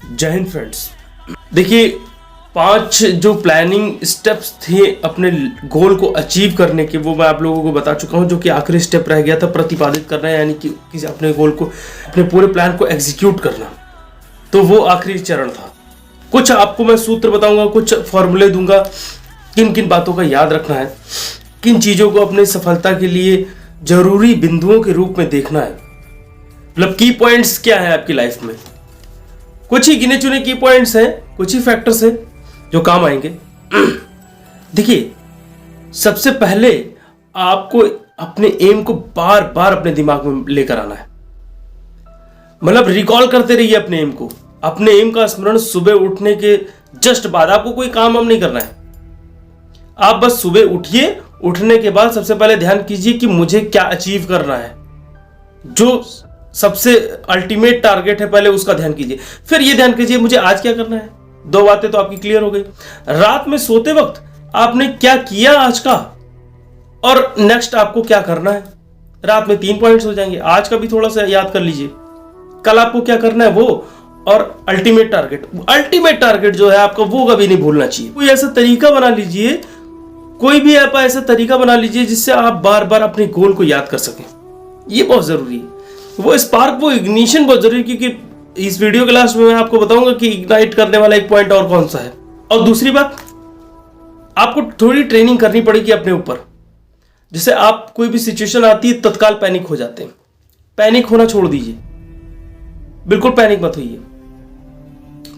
जय हिंद फ्रेंड्स। देखिए 5 जो प्लानिंग स्टेप्स थे अपने गोल को अचीव करने के, वो मैं आप लोगों को बता चुका हूं। जो कि आखिरी स्टेप रह गया था प्रतिपादित करना, यानी कि किसी अपने गोल को, अपने पूरे प्लान को एग्जीक्यूट करना, तो वो आखिरी चरण था। कुछ आपको मैं सूत्र बताऊंगा, कुछ फॉर्मूले दूंगा, किन किन बातों का याद रखना है, किन चीज़ों को अपने सफलता के लिए जरूरी बिंदुओं के रूप में देखना है। मतलब की पॉइंट्स क्या है आपकी लाइफ में, कुछ ही गिने चुने की पॉइंट्स हैं, कुछ ही फैक्टर्स हैं जो काम आएंगे। देखिए सबसे पहले आपको अपने एम को बार बार अपने दिमाग में लेकर आना है। मतलब रिकॉल करते रहिए अपने एम को। अपने एम का स्मरण सुबह उठने के जस्ट बाद। आपको कोई काम नहीं करना है, आप बस सुबह उठिए। उठने के बाद सबसे पहले ध्यान कीजिए कि मुझे क्या अचीव करना है, जो सबसे अल्टीमेट टारगेट है, पहले उसका ध्यान कीजिए। फिर ये ध्यान कीजिए मुझे आज क्या करना है। 2 बातें तो आपकी क्लियर हो गई। रात में सोते वक्त आपने क्या किया आज का, और नेक्स्ट आपको क्या करना है। रात में 3 पॉइंट्स हो जाएंगे। आज का भी थोड़ा सा याद कर लीजिए, कल आपको क्या करना है वो, और अल्टीमेट टारगेट। अल्टीमेट टारगेट जो है आपका, वो कभी नहीं भूलना चाहिए। कोई ऐसा तरीका बना लीजिए, कोई भी आप ऐसा तरीका बना लीजिए जिससे आप बार बार अपने गोल को याद कर सकें। ये बहुत जरूरी है। वो स्पार्क, वो इग्निशन बहुत जरूरी है, क्योंकि इस वीडियो के लास्ट में मैं आपको बताऊंगा कि इग्नाइट करने वाला एक पॉइंट और कौन सा है। और दूसरी बात, आपको थोड़ी ट्रेनिंग करनी पड़ेगी अपने ऊपर। जैसे आप कोई भी सिचुएशन आती है तत्काल पैनिक हो जाते हैं। पैनिक होना छोड़ दीजिए, बिल्कुल पैनिक मत होइए।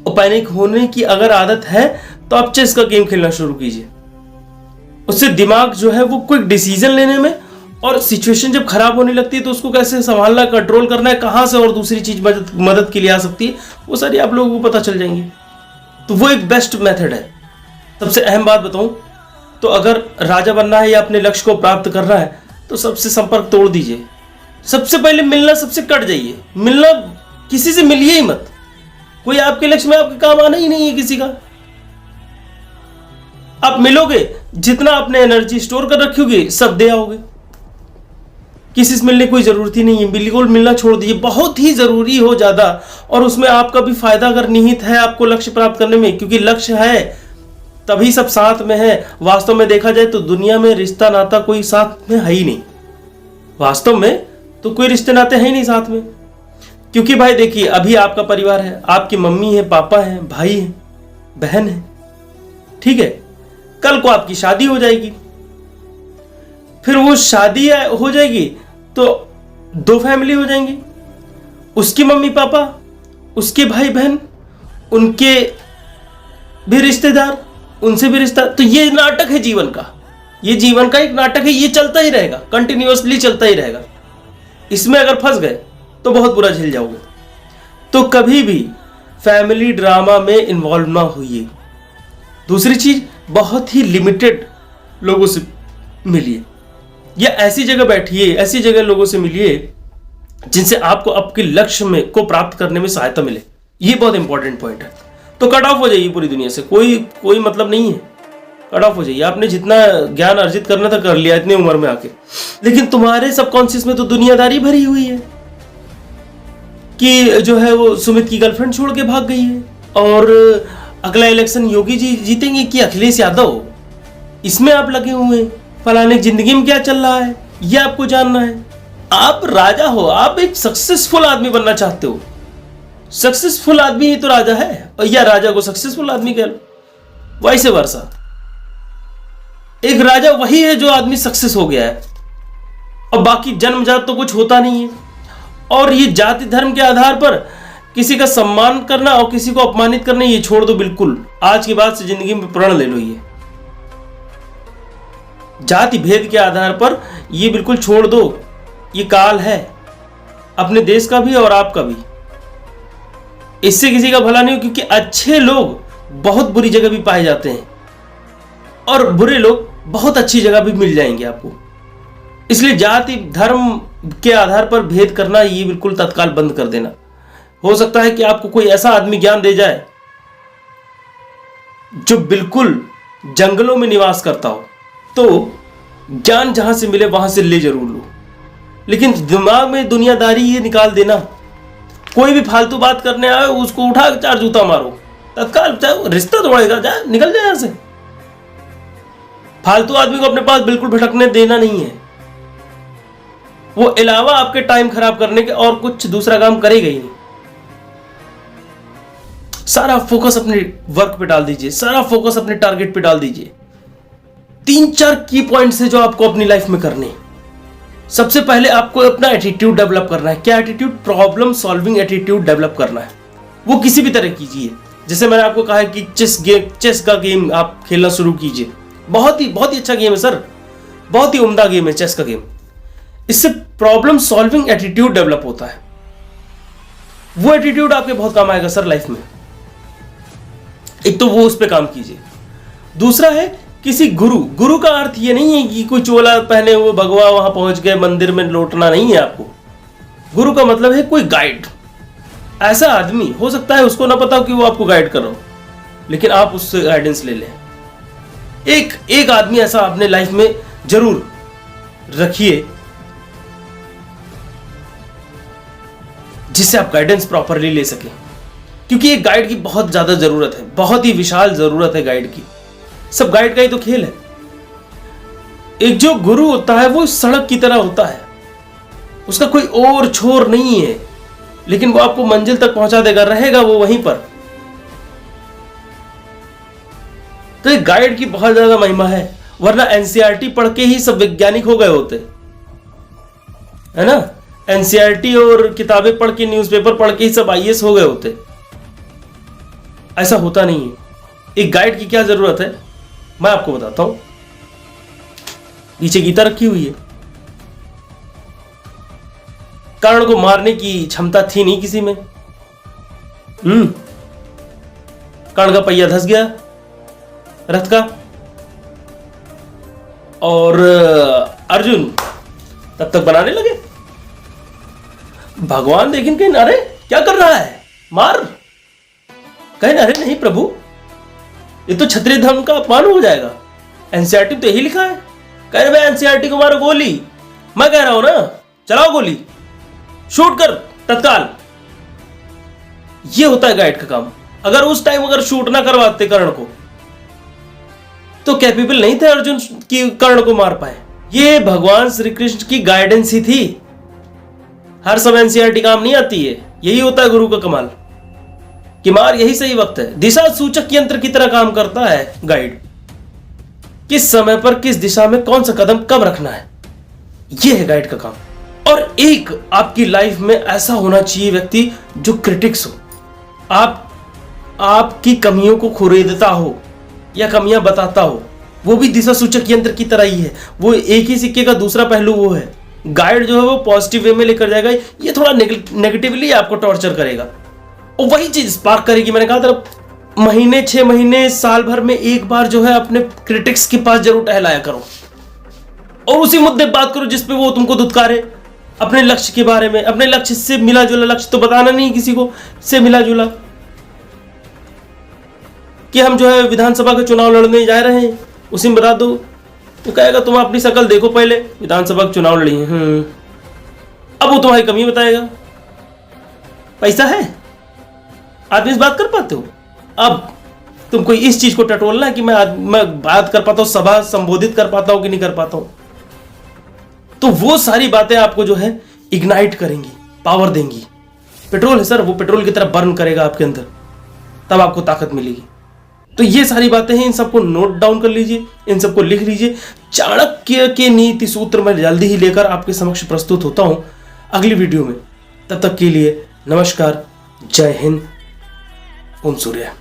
और पैनिक होने की अगर आदत है तो आप चेस का गेम खेलना शुरू कीजिए। उससे दिमाग जो है वो क्विक डिसीजन लेने में, और सिचुएशन जब खराब होने लगती है तो उसको कैसे संभालना, कंट्रोल करना है, कहां से और दूसरी चीज मदद के लिए आ सकती है, वो सारी आप लोगों को पता चल जाएंगी। तो वो एक बेस्ट मेथड है। सबसे अहम बात बताऊं तो, अगर राजा बनना है या अपने लक्ष्य को प्राप्त करना है तो सबसे संपर्क तोड़ दीजिए। सबसे पहले मिलना सबसे कट जाइए। मिलना, किसी से मिलिए ही मत। कोई आपके लक्ष्य में आपके काम आना ही नहीं है किसी का। आप मिलोगे, जितना आपने एनर्जी स्टोर कर रखी होगी सब दे आओगे। किसी से मिलने की कोई जरूरत ही नहीं है। बिल्कुल मिलना छोड़ दीजिए। बहुत ही जरूरी हो ज्यादा, और उसमें आपका भी फायदा अगर निहित है आपको लक्ष्य प्राप्त करने में, क्योंकि लक्ष्य है तभी सब साथ में है। वास्तव में देखा जाए तो दुनिया में रिश्ता नाता कोई साथ में है ही नहीं। वास्तव में तो कोई रिश्ते नाते हैं ही नहीं साथ में। क्योंकि भाई देखिए, अभी आपका परिवार है, आपकी मम्मी है, पापा है, भाई है, बहन है, ठीक है। कल को आपकी शादी हो जाएगी, फिर वो शादी हो जाएगी तो 2 फैमिली हो जाएंगी। उसकी मम्मी पापा, उसके भाई बहन, उनके भी रिश्तेदार, उनसे भी रिश्ता। तो ये नाटक है जीवन का। ये जीवन का एक नाटक है। ये चलता ही रहेगा, कंटिन्यूअसली चलता ही रहेगा। इसमें अगर फंस गए तो बहुत बुरा झेल जाओगे। तो कभी भी फैमिली ड्रामा में इन्वॉल्व ना होइए। दूसरी चीज, बहुत ही लिमिटेड लोगों से मिलिए, या ऐसी जगह बैठिए, ऐसी जगह लोगों से मिलिए जिनसे आपको आपके लक्ष्य में को प्राप्त करने में सहायता मिले। ये बहुत इंपॉर्टेंट पॉइंट है। तो कट ऑफ हो जाइए पूरी दुनिया से। कोई मतलब नहीं है। कट ऑफ हो जाइए। आपने जितना ज्ञान अर्जित करना था कर लिया इतनी उम्र में आके। लेकिन तुम्हारे सबकॉन्शियस में तो दुनियादारी भरी हुई है कि जो है वो सुमित की गर्लफ्रेंड छोड़ के भाग गई है, और अगला इलेक्शन योगी जी जीतेंगे कि अखिलेश यादव, इसमें आप लगे हुए हैं। फलाने की जिंदगी में क्या चल रहा है ये आपको जानना है। आप राजा हो, आप एक सक्सेसफुल आदमी बनना चाहते हो। सक्सेसफुल आदमी ही तो राजा है, और या राजा को सक्सेसफुल आदमी कह लो, वाइस वर्सा। एक राजा वही है जो आदमी सक्सेस हो गया है, और बाकी जन्मजात तो कुछ होता नहीं है। और ये जाति धर्म के आधार पर किसी का सम्मान करना और किसी को अपमानित करना, ये छोड़ दो बिल्कुल। आज के बाद से जिंदगी में प्रण ले लो। ये जाति भेद के आधार पर ये बिल्कुल छोड़ दो। ये काल है अपने देश का भी और आपका भी। इससे किसी का भला नहीं हो, क्योंकि अच्छे लोग बहुत बुरी जगह भी पाए जाते हैं, और बुरे लोग बहुत अच्छी जगह भी मिल जाएंगे आपको। इसलिए जाति धर्म के आधार पर भेद करना ये बिल्कुल तत्काल बंद कर देना। हो सकता है कि आपको कोई ऐसा आदमी ज्ञान दे जाए जो बिल्कुल जंगलों में निवास करता हो, तो ज्ञान जहां से मिले वहां से ले जरूर लो। लेकिन दिमाग में दुनियादारी ये निकाल देना कोई भी फालतू बात करने आए उसको उठा के 4 जूता मारो तत्काल, चाहे रिश्ता तोड़ेगा, जाए निकल जाए यहां से। फालतू आदमी को अपने पास बिल्कुल भटकने देना नहीं है। वो अलावा आपके टाइम खराब करने के और कुछ दूसरा काम करेगा ही नहीं। सारा फोकस अपने वर्क पे डाल दीजिए, सारा फोकस अपने टारगेट पे डाल दीजिए। 3-4 की पॉइंट्स है जो आपको अपनी लाइफ में करने। सबसे पहले आपको अपना एटीट्यूड डेवलप करना है। क्या attitude? Problem solving attitude develop करना है। वो किसी भी तरह कीजिए। जैसे मैंने आपको कहा है कि चेस का गेम आप खेलना शुरू कीजिए। बहुत ही अच्छा गेम है सर, बहुत ही उम्दा गेम है चेस का गेम। इससे प्रॉब्लम सॉल्विंग एटीट्यूड डेवलप होता है। वो एटीट्यूड आपके बहुत काम आएगा सर लाइफ में। एक तो वो उस पर काम कीजिए। दूसरा है किसी गुरु का अर्थ ये नहीं है कि कोई चोला पहने हुए भगवा वहां पहुंच गए मंदिर में लौटना नहीं है आपको। गुरु का मतलब है कोई गाइड, ऐसा आदमी हो सकता है उसको ना पता हो कि वो आपको गाइड कर रहा हो, लेकिन आप उससे गाइडेंस ले लें। एक आदमी ऐसा अपने लाइफ में जरूर रखिए जिससे आप गाइडेंस प्रॉपरली ले सकें, क्योंकि एक गाइड की बहुत ज्यादा जरूरत है, बहुत ही विशाल जरूरत है गाइड की। सब गाइड का ही तो खेल है। एक जो गुरु होता है वो सड़क की तरह होता है, उसका कोई और छोर नहीं है, लेकिन वो आपको मंजिल तक पहुंचा देगा, रहेगा वो वहीं पर। तो एक गाइड की बहुत ज्यादा महिमा है, वरना एनसीईआरटी पढ़ के ही सब वैज्ञानिक हो गए होते, है ना। एनसीईआरटी और किताबें पढ़ के, न्यूज़पेपर पढ़ के ही सब आईएएस हो गए होते। ऐसा होता नहीं है। एक गाइड की क्या जरूरत है मैं आपको बताता हूं। पीछे गीता रखी हुई है। कर्ण को मारने की क्षमता थी नहीं किसी में। कर्ण का पहिया धंस गया रथ का, और अर्जुन तब तक बनाने लगे। भगवान देखें कहीं, अरे क्या कर रहा है, मार। कहें अरे नहीं प्रभु, ये तो क्षत्रिय धर्म का अपमान हो जाएगा, एनसीईआरटी तो यही लिखा है। कह रहे भाई एनसीईआरटी को मारो गोली। मैं कह रहा हूं ना, चलाओ गोली, शूट कर तत्काल। ये होता है गाइड का काम। अगर उस टाइम अगर शूट ना करवाते कर्ण को, तो कैपेबल नहीं थे अर्जुन की कर्ण को मार पाए। ये भगवान श्री कृष्ण की गाइडेंस ही थी। हर समय एनसीईआरटी काम नहीं आती है। यही होता है गुरु का कमाल कि मार यही सही वक्त है। दिशा सूचक यंत्र की तरह काम करता है गाइड। किस समय पर किस दिशा में कौन सा कदम कब रखना है, यह है गाइड का काम। और एक आपकी लाइफ में ऐसा होना चाहिए व्यक्ति जो क्रिटिक्स हो, आपकी कमियों को खुरेदता हो या कमियां बताता हो। वो भी दिशा सूचक यंत्र की तरह ही है। वो एक ही सिक्के का दूसरा पहलू वो है। गाइड जो है वो पॉजिटिव वे में लेकर जाएगा, ये थोड़ा नेगेटिवली आपको टॉर्चर करेगा। और वही चीज स्पार्क करेगी। मैंने कहा था महीने, 6 महीने, साल भर में एक बार जो है अपने क्रिटिक्स के पास जरूर टहलाया करो और उसी मुद्दे बात करो जिसपे वो तुमको दुत्कारे। अपने लक्ष्य के बारे में, अपने लक्ष्य से मिला जुला लक्ष्य तो बताना नहीं किसी को, से मिला जुला कि हम जो है विधानसभा का चुनाव लड़ने जा रहे हैं, उसी में बता दो। तो कहेगा तुम अपनी शक्ल देखो पहले, विधानसभा का चुनाव लड़ी है। अब वो तुम्हारी कमी बताएगा। पैसा है, आदमी इस बात कर पाते हो। अब तुमको इस चीज को टटोलना है कि मैं बात कर पाता हूं, सभा संबोधित कर पाता हूं कि नहीं कर पाता हूं, तो वो सारी बातें आपको जो है इग्नाइट करेंगी, पावर देंगी। पेट्रोल है सर, वो पेट्रोल की तरह बर्न करेगा आपके अंदर, तब आपको ताकत मिलेगी। तो ये सारी बातें हैं, इन सबको नोट डाउन कर लीजिए, इन सबको लिख लीजिए। चाणक्य के नीति सूत्र में जल्दी ही लेकर आपके समक्ष प्रस्तुत होता हूं अगली वीडियो में। तब तक के लिए नमस्कार, जय हिंद, ओम सूर्य।